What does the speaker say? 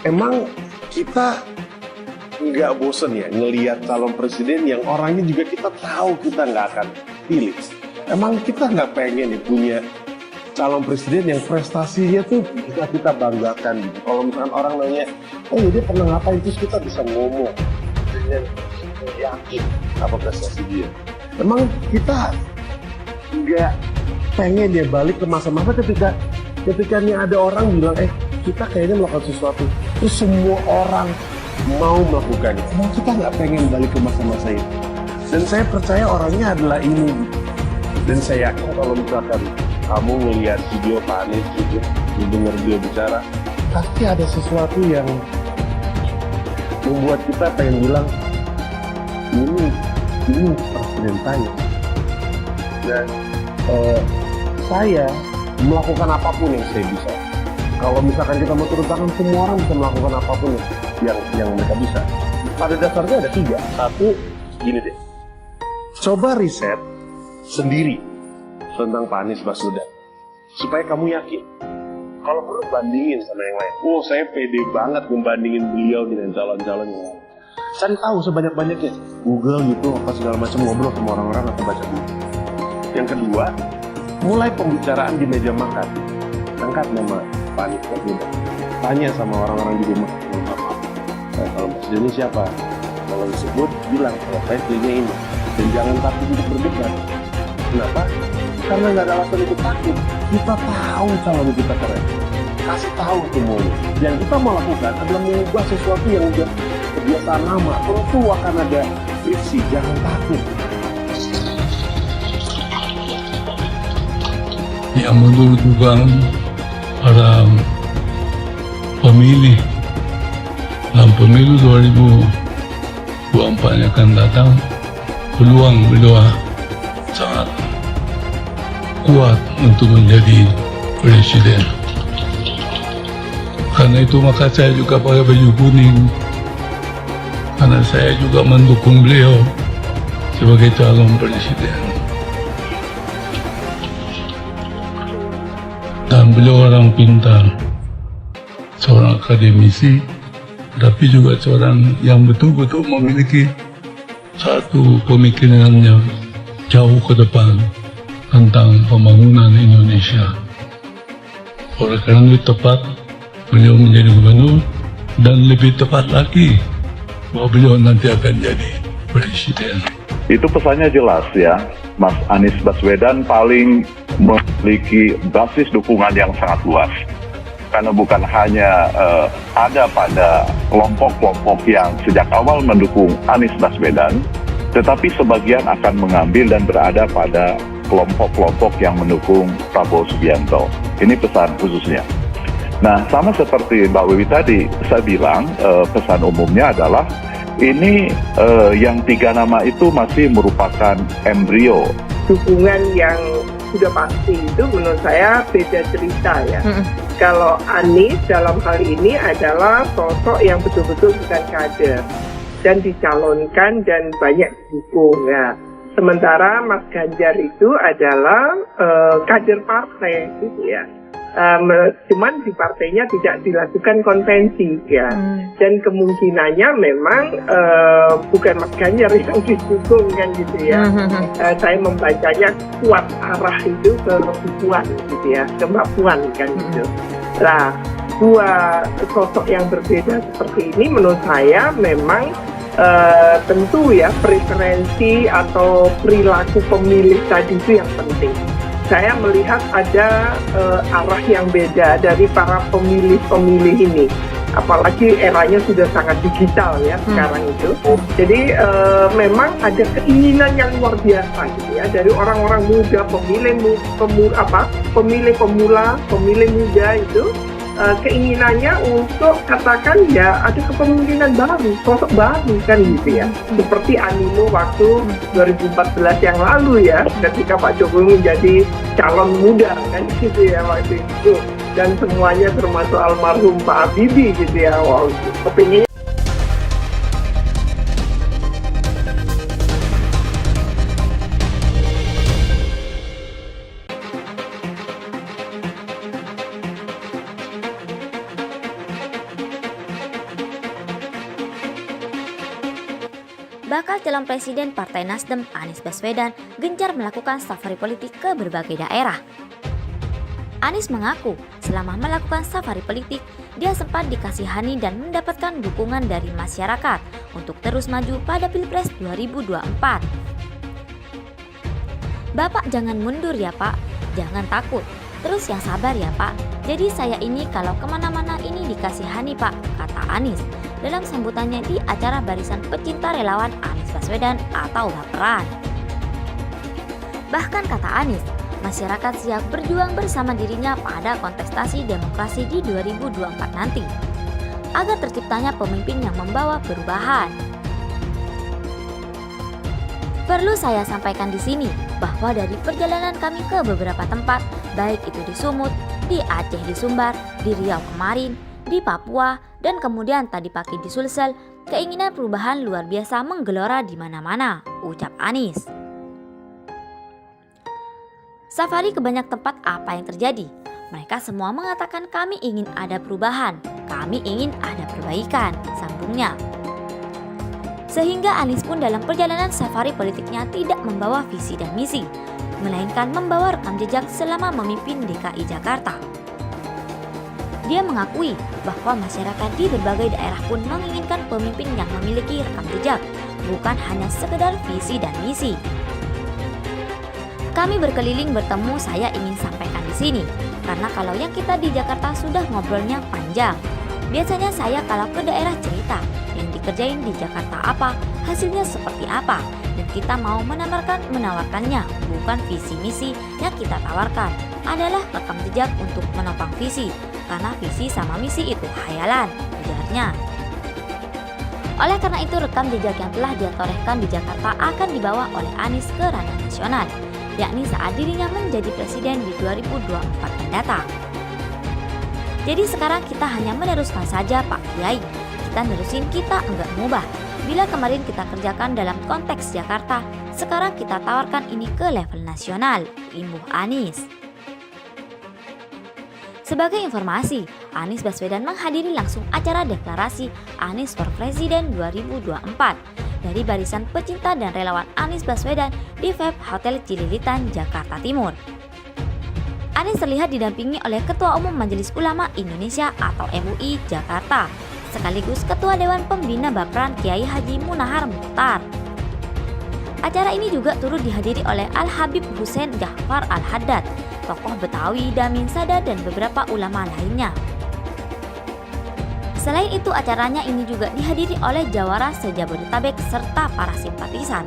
emang kita nggak bosen ya ngelihat calon presiden yang orangnya juga kita tahu kita nggak akan pilih. Emang kita nggak pengen ya punya calon presiden yang prestasinya tuh bisa kita banggakan gitu. Kalau misalkan orang nanya, oh dia pernah ngapain, terus kita bisa ngomong dengan yakin apa prestasi dia. Emang kita nggak pengen ya balik ke masa-masa ketika nih ada orang bilang, kita kayaknya melakukan sesuatu, terus semua orang mau melakukannya. Emang kita nggak pengen balik ke masa-masa itu. Dan saya percaya orangnya adalah ini. Dan saya yakin kalau misalkan kamu ngelihat video Pak Anies juga, mendengar dia bicara, pasti ada sesuatu yang membuat kita pengen bilang, ini presiden saya. Dan saya melakukan apapun yang saya bisa. Kalau misalkan kita mau turun tangan, semua orang bisa melakukan apapun yang mereka bisa. Pada dasarnya ada 3. Satu, gini deh. Coba riset sendiri tentang Pak Anies Baswedan. Supaya kamu yakin. Kalau perlu bandingin sama yang lain. Oh, saya pede banget membandingin beliau dengan calon-calon yang lain. Saya tahu sebanyak-banyaknya. Google gitu, apa segala macam, ngobrol sama orang-orang atau baca buku. Yang kedua, mulai pembicaraan di meja makan. Angkat nama Pak Anies Baswedan. Tanya sama orang-orang di rumah. Kalau presidennya siapa? Kalau disebut, bilang kalau presidennya ini. Dan jangan takut untuk berdebat. Kenapa? Karena nggak ada alasan untuk takut. Kita tahu calon kita keren. Kasih tahu semuanya. Yang kita mau lakukan adalah mengubah sesuatu yang udah kebiasaan lama. Tentu akan ada friksi. Jangan takut. Yang menurut dugaan para pemilih dalam pemilu 2024 yang akan datang, peluang beliau sangat kuat untuk menjadi presiden. Karena itu maka saya juga pakai baju kuning, karena saya juga mendukung beliau sebagai calon presiden. Dan beliau orang pintar, seorang akademisi, tapi juga seorang yang betul-betul memiliki satu pemikiran yang jauh ke depan tentang pembangunan Indonesia. Oleh karena itu tepat beliau menjadi gubernur, dan lebih tepat lagi bahwa beliau nanti akan jadi presiden. Itu pesannya jelas ya, Mas Anies Baswedan paling memiliki basis dukungan yang sangat luas. Karena bukan hanya ada pada kelompok-kelompok yang sejak awal mendukung Anies Baswedan, tetapi sebagian akan mengambil dan berada pada kelompok-kelompok yang mendukung Prabowo Subianto. Ini pesan khususnya. Nah, sama seperti Mbak Wiwi tadi, saya bilang pesan umumnya adalah ini yang 3 nama itu masih merupakan embrio. Dukungan yang sudah pasti itu menurut saya beda cerita ya. Kalau Anies dalam hal ini adalah sosok yang betul-betul bukan kader dan dicalonkan dan banyak didukung. Nah, sementara Mas Ganjar itu adalah kader partai gitu ya. Cuman di partainya tidak dilakukan konvensi ya, dan kemungkinannya memang bukan Mas Ganjar yang didukung kan gitu ya. Saya membacanya kuat arah itu ke Puan gitu ya, ke Mbak Puan kan gitu. Nah, 2 sosok yang berbeda seperti ini menurut saya memang tentu ya preferensi atau perilaku pemilih tadi itu yang penting. Saya melihat ada arah yang beda dari para pemilih-pemilih ini. Apalagi eranya sudah sangat digital ya sekarang itu. Jadi memang ada keinginan yang luar biasa gitu ya dari orang-orang muda, pemilih pemula, pemilih muda itu. Keinginannya untuk katakan ya ada kepemimpinan baru, sosok baru kan gitu ya. Seperti animo waktu 2014 yang lalu ya, ketika Pak Jokowi menjadi calon muda kan gitu ya waktu itu. Dan semuanya termasuk almarhum Pak Habibie gitu ya, wow, kepinginnya. bakal calon presiden Partai Nasdem Anies Baswedan gencar melakukan safari politik ke berbagai daerah. Anies mengaku selama melakukan safari politik, dia sempat dikasihani dan mendapatkan dukungan dari masyarakat untuk terus maju pada Pilpres 2024. Bapak jangan mundur ya Pak, jangan takut, terus yang sabar ya Pak. Jadi saya ini kalau kemana-mana ini dikasihani Pak, kata Anies dalam sambutannya di acara Barisan Pecinta Relawan Anies Baswedan atau Baperan. Bahkan kata Anies, masyarakat siap berjuang bersama dirinya pada kontestasi demokrasi di 2024 nanti, agar terciptanya pemimpin yang membawa perubahan. Perlu saya sampaikan di sini bahwa dari perjalanan kami ke beberapa tempat, baik itu di Sumut, di Aceh, di Sumbar, di Riau kemarin, di Papua, dan kemudian tadi pagi di Sulsel, keinginan perubahan luar biasa menggelora di mana-mana, ucap Anies. Safari ke banyak tempat, apa yang terjadi? Mereka semua mengatakan kami ingin ada perubahan, kami ingin ada perbaikan, sambungnya. Sehingga Anies pun dalam perjalanan safari politiknya tidak membawa visi dan misi, melainkan membawa rekam jejak selama memimpin DKI Jakarta. Dia mengakui bahwa masyarakat di berbagai daerah pun menginginkan pemimpin yang memiliki rekam jejak, bukan hanya sekedar visi dan misi. Kami berkeliling bertemu, saya ingin sampaikan di sini, karena kalau yang kita di Jakarta sudah ngobrolnya panjang. Biasanya saya kalau ke daerah cerita, yang dikerjain di Jakarta apa, hasilnya seperti apa, dan kita mau menawarkannya, bukan visi misi yang kita tawarkan, adalah rekam jejak untuk menopang visi, karena visi sama misi itu khayalan, ujarnya. Oleh karena itu rekam jejak yang telah dia torehkan di Jakarta akan dibawa oleh Anies ke ranah nasional, yakni saat dirinya menjadi presiden di 2024 mendatang. Jadi sekarang kita hanya meneruskan saja Pak Kiai, kita nerusin, kita enggak mengubah. Bila kemarin kita kerjakan dalam konteks Jakarta, sekarang kita tawarkan ini ke level nasional, imbuh Anies. Sebagai informasi, Anies Baswedan menghadiri langsung acara deklarasi Anies for Presiden 2024 dari Barisan Pecinta dan Relawan Anies Baswedan di VIPE Hotel Cililitan, Jakarta Timur. Anies terlihat didampingi oleh Ketua Umum Majelis Ulama Indonesia atau MUI Jakarta, sekaligus Ketua Dewan Pembina Baperan Kiai Haji Munahar Mukhtar. Acara ini juga turut dihadiri oleh Al-Habib Hussein Ja'far Al-Haddad, tokoh Betawi, Damin Sada, dan beberapa ulama lainnya. Selain itu, acaranya ini juga dihadiri oleh Jawara se-Jabodetabek serta para simpatisan.